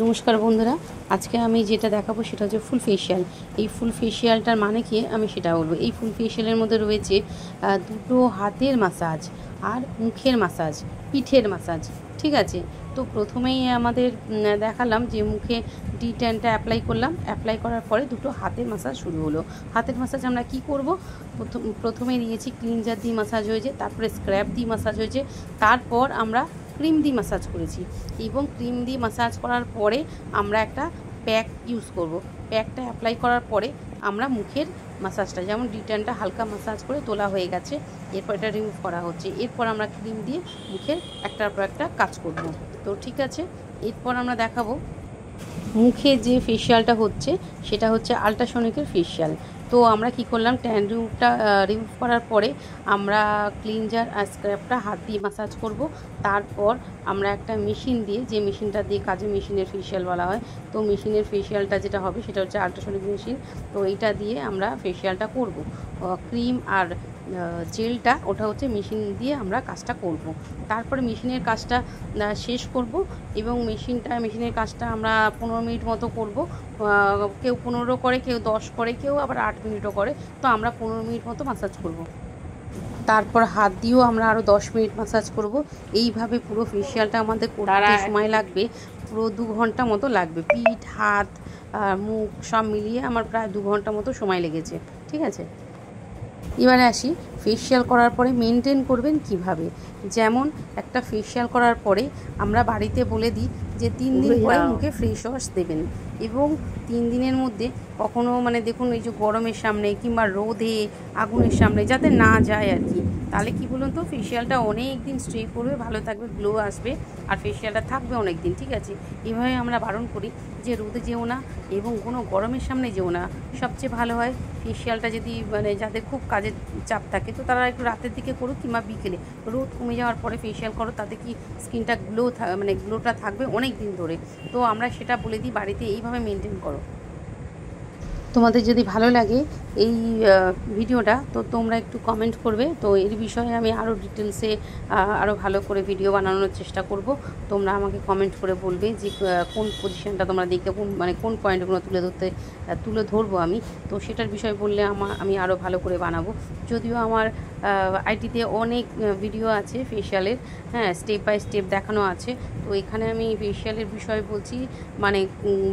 নমস্কার বন্ধুরা, আজকে আমি যেটা দেখাবো সেটা হচ্ছে ফুল ফেশিয়াল। এই ফুল ফেশিয়ালটার মানে কি আমি সেটা বলবো। এই ফুল ফেশিয়ালের মধ্যে রয়েছে দুটো হাতের মাসাজ আর মুখের মাসাজ, পিঠের মাসাজ। ঠিক আছে, তো প্রথমেই আমাদের দেখালাম যে মুখে D10টা অ্যাপ্লাই করলাম। অ্যাপ্লাই করার পরে দুটো হাতের মাসাজ শুরু হলো। হাতের মাসাজ আমরা কি করব, প্রথমে নিয়েছি ক্লিনজার দিয়ে মাসাজ হয়েছে, তারপরে স্ক্র্যাব দিয়ে মাসাজ হয়েছে, তারপর আমরা ক্রিম দিয়ে মাসাজ করেছি। এবং ক্রিম দিয়ে মাসাজ করার পরে আমরা একটা প্যাক ইউজ করব। প্যাকটা অ্যাপ্লাই করার পরে আমরা মুখের মাসাজটা, যেমন D10টা হালকা মাসাজ করে তোলা হয়ে গেছে, এরপর এটা রিমুভ করা হচ্ছে। এরপর আমরা ক্রিম দিয়ে মুখের একটার পর একটা কাজ করব। তো ঠিক আছে, এরপর আমরা দেখাবো মুখে যে ফেশিয়ালটা হচ্ছে সেটা হচ্ছে আল্ট্রাসনিকের ফেশিয়াল। তো আমরা কি করলাম, ট্যান রিমুভ করার পরে আমরা ক্লিনজার আর স্ক্র্যাবটা হাত দিয়ে মাসাজ করব। তারপর আমরা একটা মেশিন দিয়ে, যে মেশিনটা দিয়ে কাজে মেশিনের ফেশিয়াল বলা হয়, তো মেশিনের ফেশিয়ালটা যেটা হবে সেটা হচ্ছে আল্ট্রাসনিক মেশিন। তো এইটা দিয়ে আমরা ফেশিয়ালটা করব। ক্রিম আর জেলটা ওটা হচ্ছে মেশিন দিয়ে আমরা কাজটা করব। তারপরে মেশিনের কাজটা শেষ করব এবং মেশিনের কাজটা আমরা 15 মিনিট মতো করব। কেউ 15 করে, কেউ 10 করে, কেউ আবার 8 মিনিটও করে। তো আমরা 15 মিনিট মতো মাসাজ করব। তারপর হাত দিয়েও আমরা আরও 10 মিনিট মাসাজ করব। এইভাবে পুরো ফেশিয়ালটা আমাদের করতে সময় লাগবে পুরো 2 ঘন্টা মতো লাগবে। পিঠ, হাত, মুখ সব মিলিয়ে আমার প্রায় 2 ঘন্টা মতো সময় লেগেছে। ঠিক আছে, এবারে আসি ফেশিয়াল করার পরে মেনটেন করবেন কিভাবে। যেমন একটা ফেশিয়াল করার পরে আমরা বাড়িতে বলে দিই যে 3 দিন পরে মুখে ফ্রেশ ওয়াশ দেবেন। এবং 3 দিনের মধ্যে কখনো দেখুন এই যে গরমের সামনে কিংবা রোদে আগুনের সামনে যাতে না যায় আর কি, তাহলে কি বলুন তো ফেশিয়ালটা অনেক দিন স্টে করবে, ভালো থাকবে, গ্লো আসবে আর ফেশিয়ালটা থাকবে অনেক দিন। ঠিক আছে, এভাবে আমরা বারণ করি যে রোদে যেও না এবং কোনো গরমের সামনে যেও না। সবচেয়ে ভালো হয় ফেশিয়ালটা যদি যাদের খুব কাজের চাপ থাকে তো তারা একটু রাতের দিকে করুক কিংবা বিকেলে, রোদ কমে যাওয়ার পরে ফেশিয়াল করো, তাতে কি স্কিনটা গ্লোটা থাকবে অনেক দিন ধরে। তো আমরা সেটা বলে দিই বাড়িতে এইভাবে মেনটেন করো। তোমাদের যদি ভালো লাগে এই ভিডিওটা তো তোমরা একটু কমেন্ট করবে। তো এর বিষয়ে আমি আরও ডিটেলসে আরও ভালো করে ভিডিও বানানোর চেষ্টা করব। তোমরা আমাকে কমেন্ট করে বলবে যে কোন পজিশনটা তোমরা দেখে কোন পয়েন্টগুলো তুলে ধরবো আমি। তো সেটার বিষয় বললে আমি আরও ভালো করে বানাবো। যদিও আমার আইটিতে অনেক ভিডিও আছে ফেশিয়ালের, হ্যাঁ, স্টেপ বাই স্টেপ দেখানো আছে। তো এখানে আমি ফেশিয়ালের বিষয় বলছি,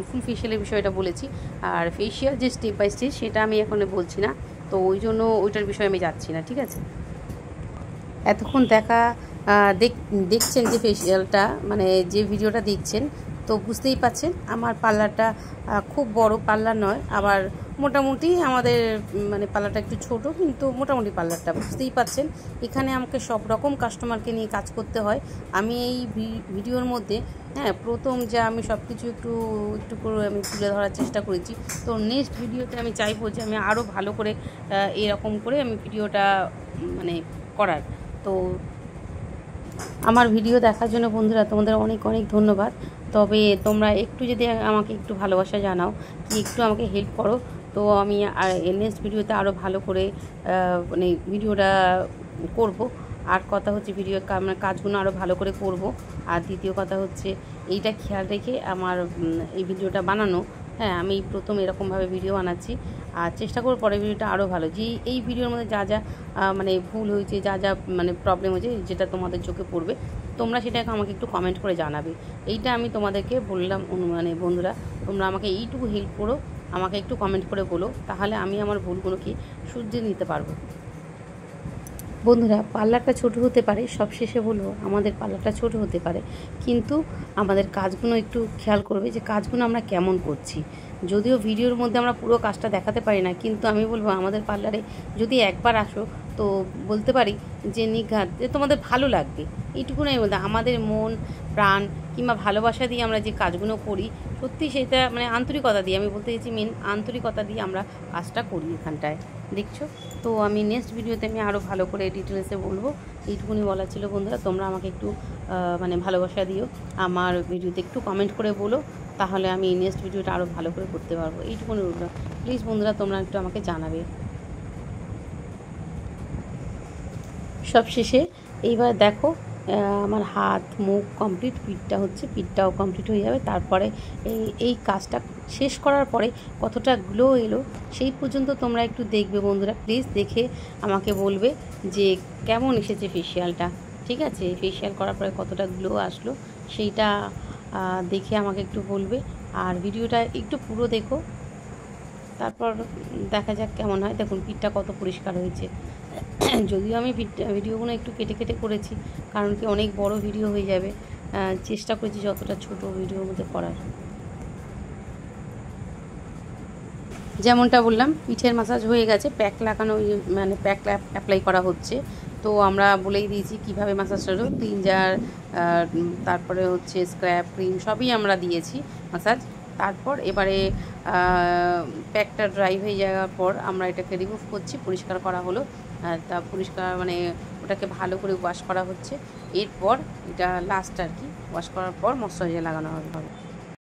ফুল ফেশিয়ালের বিষয়টা বলেছি। আর ফেশিয়াল যে স্টেপ বাই স্টেপ সেটা আমি এখন বলছি না, তো ওই জন্য ওইটার বিষয়ে আমি যাচ্ছি না। ঠিক আছে, এতক্ষণ দেখছেন যে ফেশিয়ালটা যে ভিডিওটা দেখছেন, তো বুঝতেই পাচ্ছেন আমার পার্লারটা খুব বড় পার্লার নয়, আবার মোটামুটি আমাদের পার্লারটা একটু ছোট, কিন্তু মোটামুটি পার্লারটা বুঝতেই পাচ্ছেন। এখানে আমাকে সব রকম কাস্টমারকে নিয়ে কাজ করতে হয়। আমি এই ভিডিওর মধ্যে প্রথম যা আমি সব কিছু একটু একটু করে আমি তুলে ধরার চেষ্টা করেছি। তো নেক্সট ভিডিওতে আমি চাইবো যে আমি আরও ভালো করে এরকম করে আমি ভিডিওটা করার। তো আমার ভিডিও দেখার জন্য বন্ধুরা তোমাদের অনেক অনেক ধন্যবাদ। তবে তোমরা একটু যদি আমাকে একটু ভালোবাসা জানাও, কি একটু আমাকে হেল্প করো, তো আমি নেক্সট ভিডিওতে আরও ভালো করে ভিডিওটা করব। আর কথা হচ্ছে কাজগুলো আরও ভালো করে করব। আর দ্বিতীয় কথা হচ্ছে এইটা খেয়াল রেখে আমার এই ভিডিওটা বানানো। হ্যাঁ, আমি প্রথম এরকমভাবে ভিডিও বানাচ্ছি আর চেষ্টা করব পরের ভিডিওটা আরও ভালো। এই ভিডিওর মধ্যে যা যা ভুল হয়েছে, যা যা প্রবলেম হয়েছে, যেটা তোমাদের চোখে পড়বে তোমরা সেটাকে আমাকে একটু কমেন্ট করে জানাবে। এইটা আমি তোমাদেরকে বললাম। বন্ধুরা তোমরা আমাকে এইটুকু হেল্প করো, আমাকে একটু কমেন্ট করে বলো, তাহলে আমি আমার ভুলগুলোকে শুধরে নিতে পারবো। বন্ধুরা, পার্লারটা ছোট হতে পারে, সবশেষে বলবো আমাদের পার্লারটা ছোট হতে পারে, কিন্তু আমাদের কাজগুলো একটু খেয়াল করবে যে কাজগুলো আমরা কেমন করছি। যদিও ভিডিওর মধ্যে আমরা পুরো কাজটা দেখাতে পারি না, কিন্তু আমি বলবো আমাদের পার্লারে যদি একবার আসো তো বলতে পারি যে নিঘাত যে তোমাদের ভালো লাগবে। এইটুকুনাই বলতে আমাদের মন প্রাণ কিংবা ভালোবাসা দিয়ে আমরা যে কাজগুলো করি, সত্যি সেটা আন্তরিকতা দিয়ে, আমি বলতে চাইছি মেন আন্তরিকতা দিয়ে আমরা কাজটা করি এখানটায়, দেখছো। তো আমি নেক্সট ভিডিওতে আমি আরও ভালো করে ডিটেলসে বলবো। এইটুকুনি বলা ছিল বন্ধুরা, তোমরা আমাকে একটু ভালোবাসা দিও, আমার ভিডিওতে একটু কমেন্ট করে বলো, তাহলে আমি নেক্সট ভিডিওটা আরও ভালো করে করতে পারবো। এইটুকুনি বলবো, প্লিজ বন্ধুরা তোমরা একটু আমাকে জানাবে। সবশেষে এইবার দেখো আমার হাত মুখ কমপ্লিট, পিঠটাও কমপ্লিট হয়ে যাবে। তারপরে এই কাজটা শেষ করার পরে কতটা গ্লো এলো সেই পর্যন্ত তোমরা একটু দেখবে বন্ধুরা, প্লিজ দেখে আমাকে বলবে যে কেমন এসেছে ফেসিয়ালটা। ঠিক আছে, ফেসিয়াল করার পরে কতটা গ্লো আসলো সেইটা দেখে আমাকে একটু বলবে। আর ভিডিওটা একটু পুরো দেখো, তারপর দেখা যাক কেমন হয়। দেখুন পিঠটা কত পরিষ্কার হয়েছে। যদিও আমি ভিডিওগুলো একটু কেটে কেটে করেছি, কারণ কি অনেক বড় ভিডিও হয়ে যাবে, চেষ্টা করেছি যতটা ছোট ভিডিওর মধ্যে করার। যেমনটা বললাম পিঠের মাসাজ হয়ে গেছে, প্যাক লাগানো মানে প্যাক অ্যাপ্লাই করা হচ্ছে। তো আমরা বলেই দিয়েছি কীভাবে মাসাজটা হলো, ক্লিনজার তারপরে হচ্ছে স্ক্র্যাব ক্রিম সবই আমরা দিয়েছি মাসাজ। তারপর এবারে প্যাকটা ড্রাই হয়ে যাওয়ার পর আমরা এটাকে রিমুভ করছি, পরিষ্কার করা হলো। তা পরিষ্কার মানে ওটাকে ভালো করে ওয়াশ করা হচ্ছে। এরপর এটা লাস্ট আর কি, ওয়াশ করার পর ময়শ্চারাইজার লাগানো হবে।